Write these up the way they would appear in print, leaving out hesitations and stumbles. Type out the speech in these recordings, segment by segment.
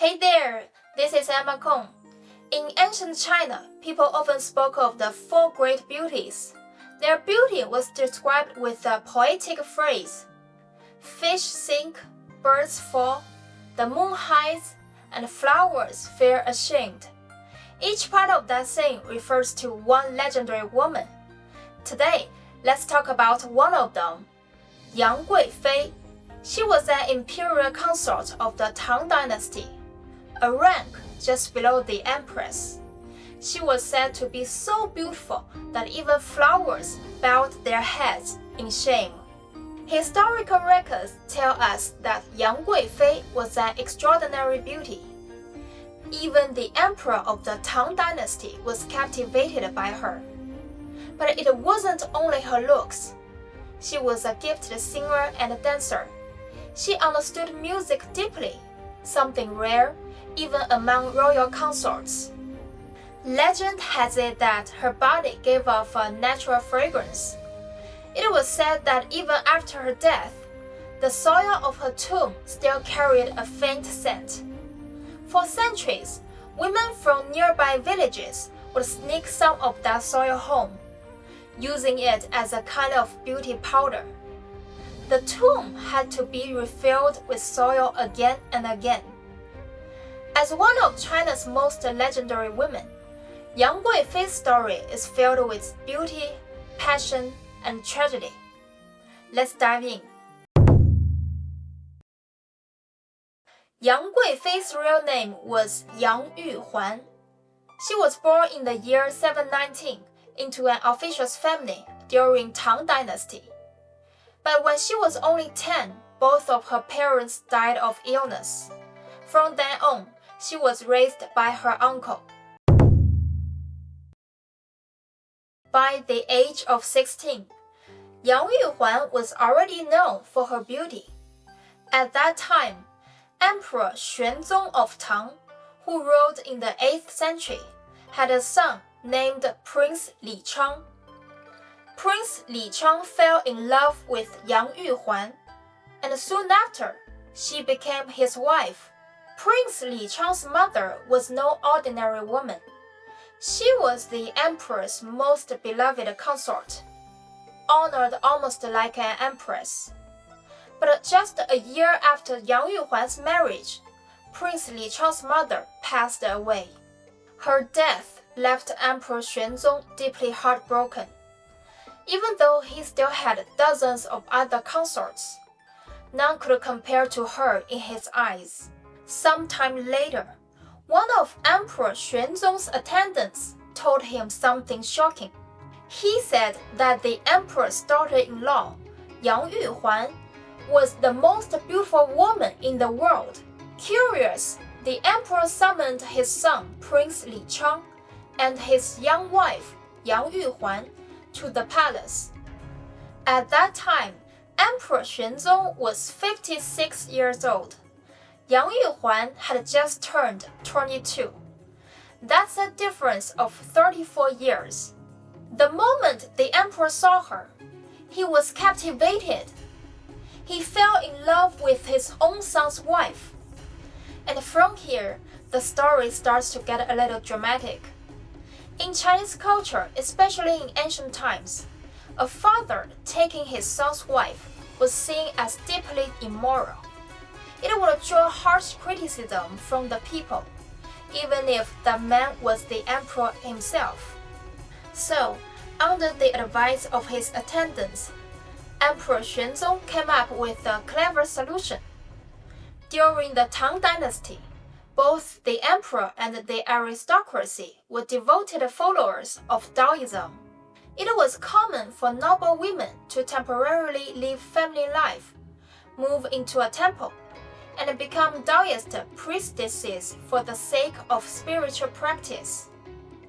Hey there, this is Emma Kong. In ancient China, people often spoke of the Four Great Beauties. Their beauty was described with a poetic phrase: fish sink, birds fall, the moon hides, and flowers fear ashamed. Each part of that saying refers to one legendary woman. Today, let's talk about one of them, Yang Guifei. She was an imperial consort of the Tang Dynasty, a rank just below the empress. She was said to be so beautiful that even flowers bowed their heads in shame. Historical records tell us that Yang Guifei was an extraordinary beauty. Even the emperor of the Tang Dynasty was captivated by her. But it wasn't only her looks. She was a gifted singer and dancer. She understood music deeply, something rare even among royal consorts. Legend has it that her body gave off a natural fragrance. It was said that even after her death, the soil of her tomb still carried a faint scent. For centuries, women from nearby villages would sneak some of that soil home, using it as a kind of beauty powder. The tomb had to be refilled with soil again and again. As one of China's most legendary women, Yang Guifei's story is filled with beauty, passion, and tragedy. Let's dive in. Yang Guifei's real name was Yang Yuhuan. She was born in the year 719 into an officious family during Tang Dynasty. But when she was only 10, both of her parents died of illness. From then on, she was raised by her uncle. By the age of 16, Yang Yuhuan was already known for her beauty. At that time, Emperor Xuanzong of Tang, who ruled in the 8th century, had a son named Prince Li Chang. Prince Li Chang fell in love with Yang Yuhuan, and soon after, she became his wife. Prince Li Chang's mother was no ordinary woman. She was the emperor's most beloved consort, honored almost like an empress. But just a year after Yang Yuhuan's marriage, Prince Li Chang's mother passed away. Her death left Emperor Xuanzong deeply heartbroken. Even though he still had dozens of other consorts, none could compare to her in his eyes. Sometime later, one of Emperor Xuanzong's attendants told him something shocking. He said that the emperor's daughter-in-law, Yang Yuhuan, was the most beautiful woman in the world. Curious, the emperor summoned his son Prince Li Chang and his young wife, Yang Yuhuan, to the palace. At that time, Emperor Xuanzong was 56 years old. Yang Yuhuan had just turned 22. That's a difference of 34 years. The moment the emperor saw her, he was captivated. He fell in love with his own son's wife. And from here, the story starts to get a little dramatic. In Chinese culture, especially in ancient times, a father taking his son's wife was seen as deeply immoral. It would draw harsh criticism from the people, even if the man was the emperor himself. So, under the advice of his attendants, Emperor Xuanzong came up with a clever solution. During the Tang Dynasty, both the emperor and the aristocracy were devoted followers of Daoism. It was common for noble women to temporarily leave family life, move into a temple, and become Daoist priestesses for the sake of spiritual practice.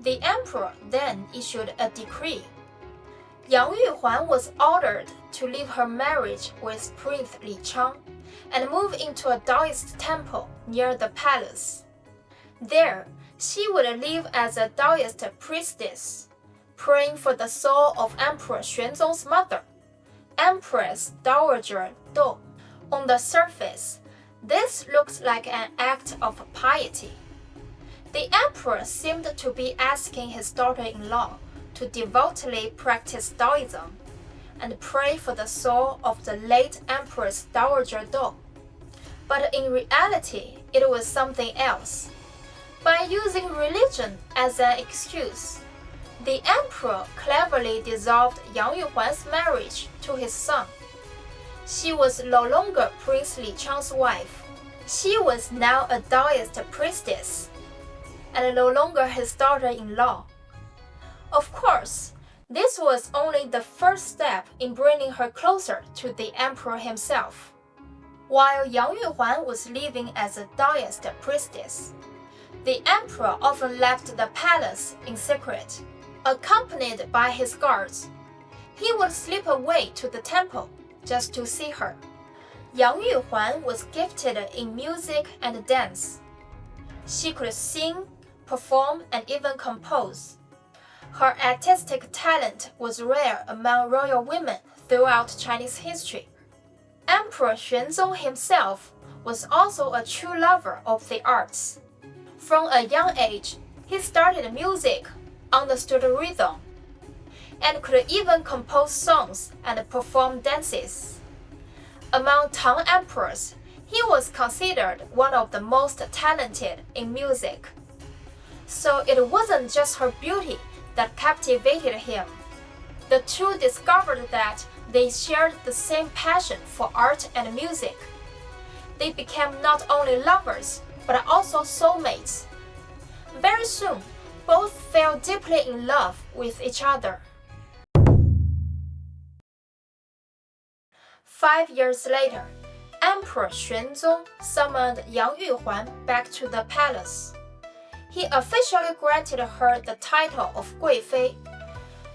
The emperor then issued a decree. Yang Yuhuan was ordered to leave her marriage with Prince Li Chang and move into a Daoist temple near the palace. There, she would live as a Daoist priestess, praying for the soul of Emperor Xuanzong's mother, Empress Dowager Do. On the surface, This looked like an act of piety. The emperor seemed to be asking his daughter-in-law to devotedly practice Daoism and pray for the soul of the late empress dowager Dou. But in reality, it was something else. By using religion as an excuse, the emperor cleverly dissolved Yang Guifei's marriage to his son. She was no longer Prince Li Chang's wife. She was now a Daoist priestess, and no longer his daughter-in-law. Of course, this was only the first step in bringing her closer to the emperor himself. While Yang Guifei was living as a Daoist priestess, the emperor often left the palace in secret, accompanied by his guards. He would slip away to the temple just to see her. Yang Guifei was gifted in music and dance. She could sing, perform, and even compose. Her artistic talent was rare among royal women throughout Chinese history. Emperor Xuanzong himself was also a true lover of the arts. From a young age, he started music, understood rhythm, and could even compose songs and perform dances. Among Tang emperors, he was considered one of the most talented in music. So it wasn't just her beauty that captivated him. The two discovered that they shared the same passion for art and music. They became not only lovers, but also soulmates. Very soon, both fell deeply in love with each other. 5 years later, Emperor Xuanzong summoned Yang Guifei back to the palace. He officially granted her the title of Guifei,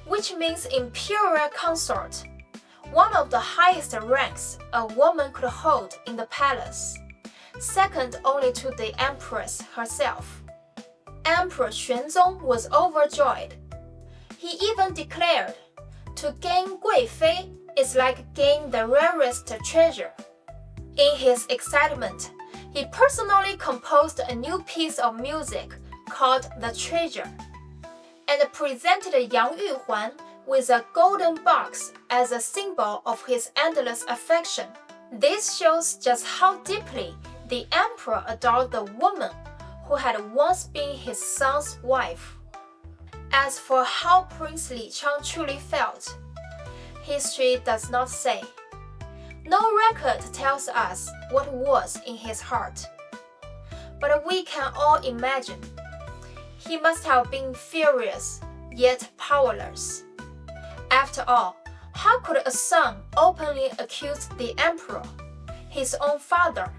which means imperial consort, one of the highest ranks a woman could hold in the palace, second only to the empress herself. Emperor Xuanzong was overjoyed. He even declared, "To gain Guifei is like gain the rarest treasure." In his excitement, he personally composed a new piece of music called The Treasure, and presented Yang Guifei with a golden box as a symbol of his endless affection. This shows just how deeply the emperor adored the woman who had once been his son's wife. As for how Prince Li Chang truly felt, history does not say. No record tells us what was in his heart. But we can all imagine. He must have been furious, yet powerless. After all, how could a son openly accuse the emperor, his own father?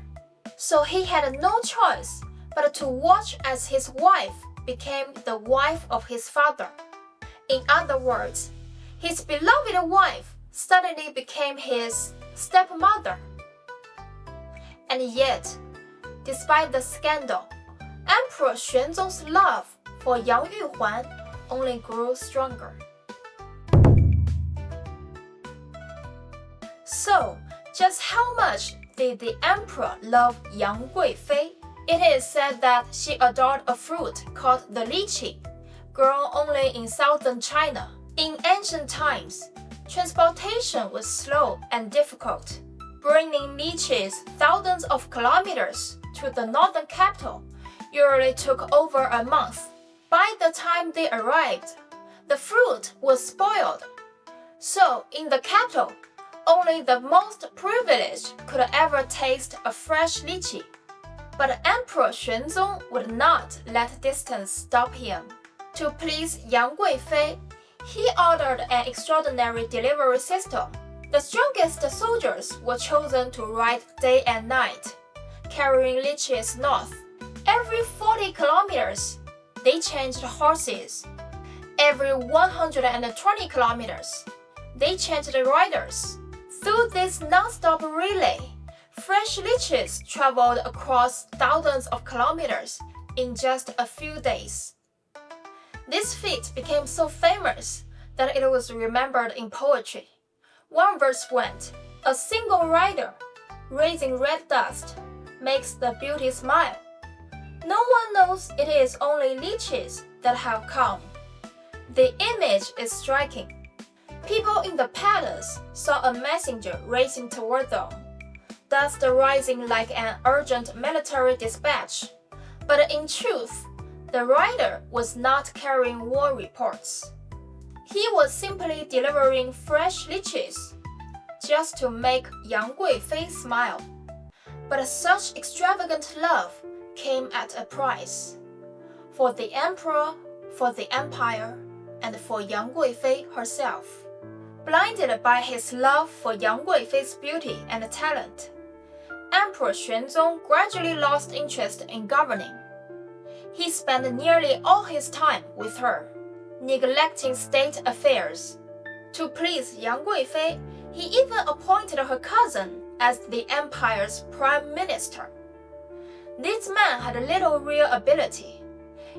So he had no choice but to watch as his wife became the wife of his father. In other words, his beloved wife suddenly became his stepmother. And yet, despite the scandal, Emperor Xuanzong's love for Yang Guifei only grew stronger. So, just how much did the emperor love Yang Guifei? It is said that she adored a fruit called the lychee, grown only in southern China. In ancient times, transportation was slow and difficult. Bringing lychees thousands of kilometers to the northern capital usually took over a month. By the time they arrived, the fruit was spoiled. So, in the capital, only the most privileged could ever taste a fresh lychee. But Emperor Xuanzong would not let distance stop him. To please Yang Guifei, he ordered an extraordinary delivery system. The strongest soldiers were chosen to ride day and night, carrying lychees north. Every 40 kilometers, they changed horses. Every 120 kilometers, they changed riders. Through this non-stop relay, fresh lychees traveled across thousands of kilometers in just a few days. This feat became so famous that it was remembered in poetry. One verse went, "A single rider, raising red dust, makes the beauty smile. No one knows it is only Lychees that have come. The image is striking. People in the palace saw a messenger racing toward them, dust rising like an urgent military dispatch. But in truth, the rider was not carrying war reports. He was simply delivering fresh lychees, just to make Yang Guifei smile. But such extravagant love came at a price. For the emperor, for the empire, and for Yang Guifei herself. Blinded by his love for Yang Guifei's beauty and talent, Emperor Xuanzong gradually lost interest in governing. He spent nearly all his time with her, neglecting state affairs. To please Yang Guifei, he even appointed her cousin as the empire's prime minister. This man had little real ability,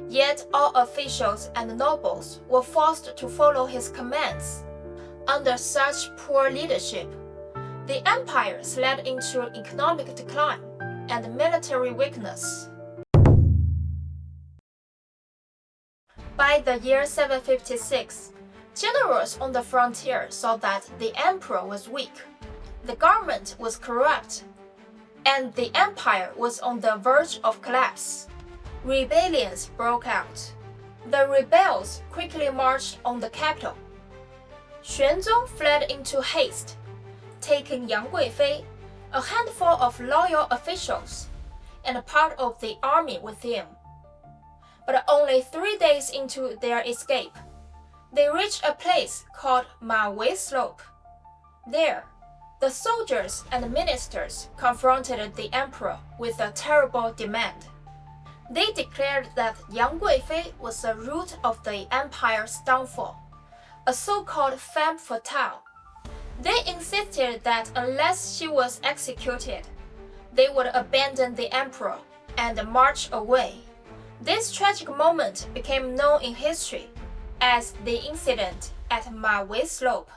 yet all officials and nobles were forced to follow his commands. Under such poor leadership, the empire slid into economic decline and military weakness. By the year 756, generals on the frontier saw that the emperor was weak, the government was corrupt, and the empire was on the verge of collapse. Rebellions broke out. The rebels quickly marched on the capital. Xuanzong fled into haste, taking Yang Guifei, a handful of loyal officials, and part of the army with him. But only 3 days into their escape, they reached a place called Mawei Slope. There, the soldiers and ministers confronted the emperor with a terrible demand. They declared that Yang Guifei was the root of the empire's downfall, a so-called femme fatale. They insisted that unless she was executed, they would abandon the emperor and march away. This tragic moment became known in history as the incident at Mawei Slope.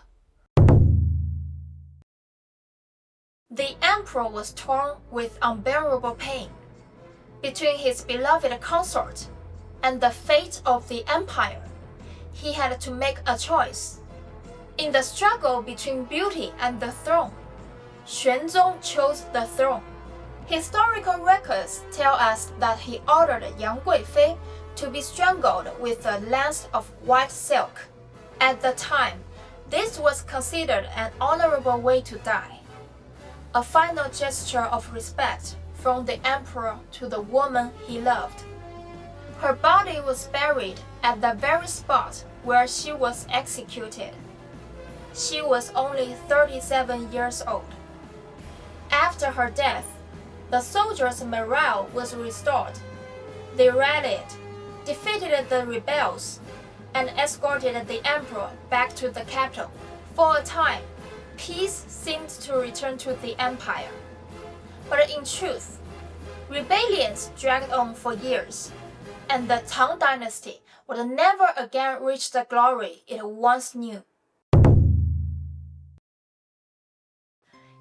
The emperor was torn with unbearable pain between his beloved consort and the fate of the empire. He had to make a choice. In the struggle between beauty and the throne, Xuanzong chose the throne. Historical records tell us that he ordered Yang Guifei to be strangled with a length of white silk. At the time, this was considered an honorable way to die, a final gesture of respect from the emperor to the woman he loved. Her body was buried at the very spot where she was executed. She was only 37 years old. After her death, the soldiers' morale was restored. They rallied, defeated the rebels, and escorted the emperor back to the capital. For a time, peace seemed to return to the empire. But in truth, rebellions dragged on for years, and the Tang Dynasty would never again reach the glory it once knew.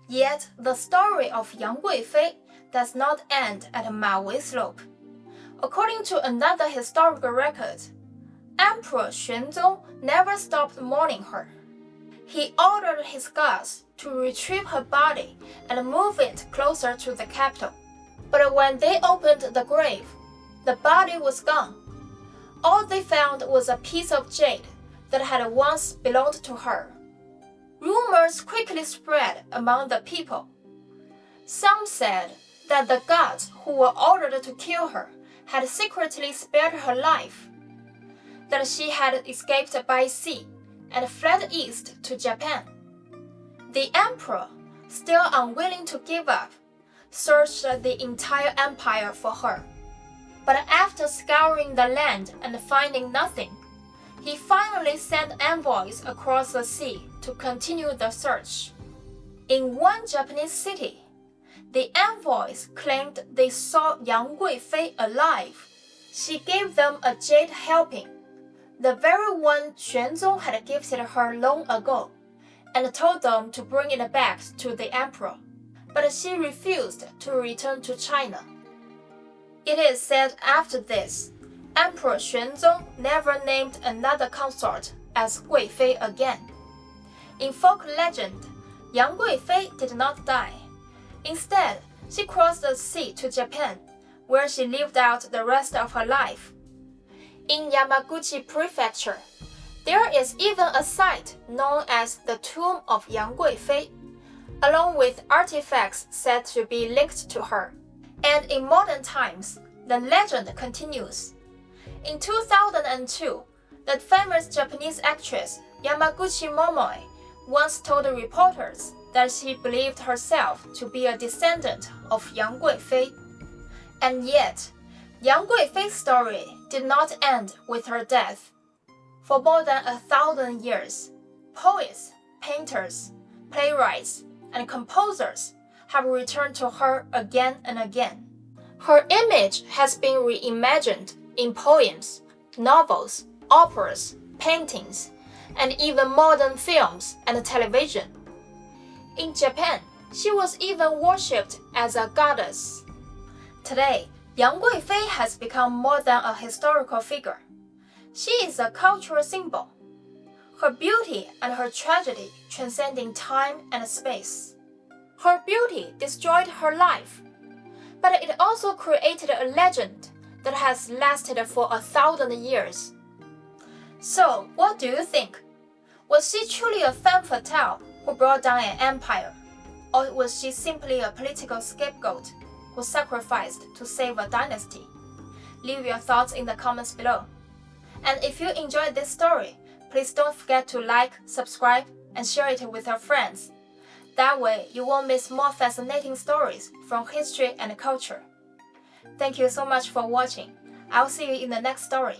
Yet the story of Yang Guifei does not end at Mawei Slope. According to another historical record, Emperor Xuanzong never stopped mourning her. He ordered his guards to retrieve her body and move it closer to the capital. But when they opened the grave, the body was gone. All they found was a piece of jade that had once belonged to her. Rumors quickly spread among the people. Some said that the guards who were ordered to kill her had secretly spared her life, that she had escaped by sea and fled east to Japan. The emperor, still unwilling to give up, searched the entire empire for her. But after scouring the land and finding nothing, he finally sent envoys across the sea to continue the search. In one Japanese city, the envoys claimed they saw Yang Guifei alive. She gave them a jade helping, the very one Xuanzong had gifted her long ago, and told them to bring it back to the emperor. but she refused to return to China. It is said after this, Emperor Xuanzong never named another consort as Guifei again. In folk legend, Yang Guifei did not die. Instead, she crossed the sea to Japan, where she lived out the rest of her life. In Yamaguchi Prefecture, there is even a site known as the Tomb of Yang Guifei, along with artifacts said to be linked to her. And in modern times, the legend continues. In 2002, the famous Japanese actress Yamaguchi Mawei once told reporters that she believed herself to be a descendant of Yang Guifei. And yet, Yang Guifei's story did not end with her death. For more than 1,000 years, poets, painters, playwrights, and composers have returned to her again and again. Her image has been reimagined in poems, novels, operas, paintings, and even modern films and television. In Japan, she was even worshipped as a goddess. Today, Yang Guifei has become more than a historical figure. She is a cultural symbol. Her beauty and her tragedy transcending time and space. Her beauty destroyed her life, but it also created a legend that has lasted for 1,000 years. So, what do you think? Was she truly a femme fatale who brought down an empire? Or was she simply a political scapegoat who sacrificed to save a dynasty? Leave your thoughts in the comments below. And if you enjoyed this story, please don't forget to like, subscribe, and share it with your friends. That way, you won't miss more fascinating stories from history and culture. Thank you so much for watching. I'll see you in the next story.